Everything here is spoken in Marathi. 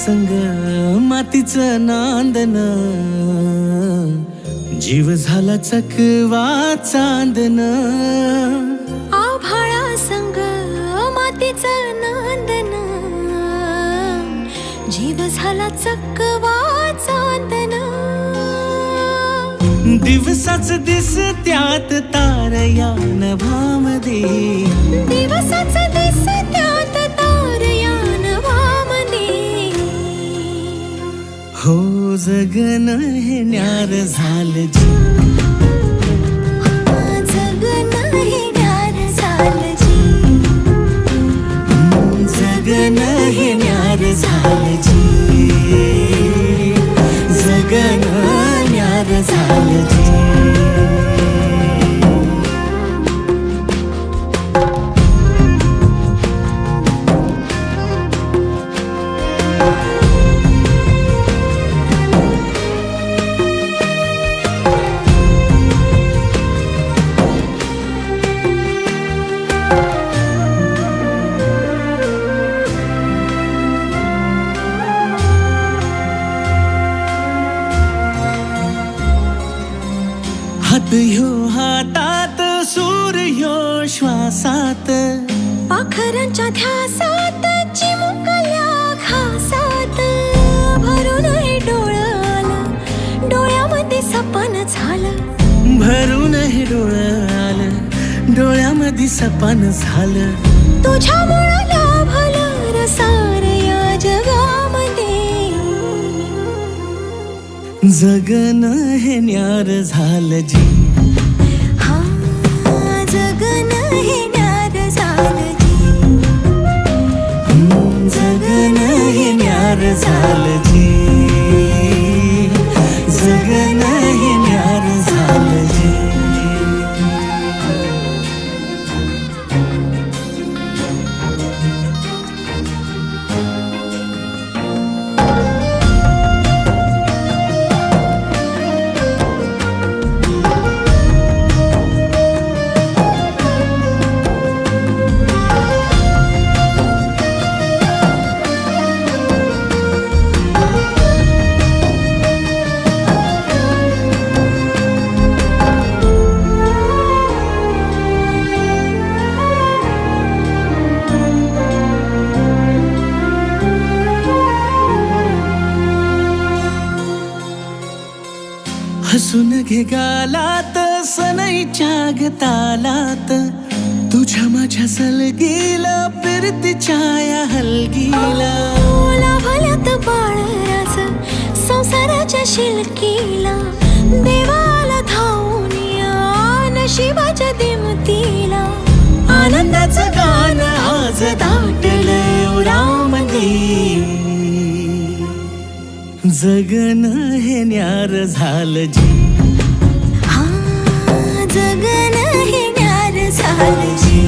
संग मातीचं नांदन, जीव झाला चकवा चांदन. आभाळा संग मातीचं नांदन, जीव झाला चकवा चांदन. दिवसाच दिसत्यात तारया नभामध्ये, दिवसाच दिसत्यात तारया नभामध्ये. हो जगन हे न्यार झालं जी, जगन हे न्यार झालं जी. जगन हे न्यार झालं जी, जगन न्यार झालं जी. हात ह्यो हातात, सूर ह्यो श्वासात, पाखरांच्या ध्यासात, चिमुकल्या घासात. भरून हे डोळं आलं, डोळ्यामध्ये सपन झालं. भरून हे डोळं आलं, डोळ्यामध्ये सपन झालं. तुझ्यामुळं लाभलं रसार या जगामध्ये. जगन हे न्यार झालं जी, हा जगन हे न्यार झालं जी. जगन हे न्यार झालं जी, जगन हे न्यार झालं जी. हसून घे गालात, सनईच्या गतालात, तुझ्या माझ्या सलगीला, फिरतीच्या या हलगीला. लाभल्यात बाळराज संसाराच्या शिलकीला. देवाला धावून या नशिबाच्या दिमतीला. आनंदाचं गाण आज दाटलं उरामध्ये. जगन हे न्यार झालं जी, हा जगन हे न्यार झालं जी.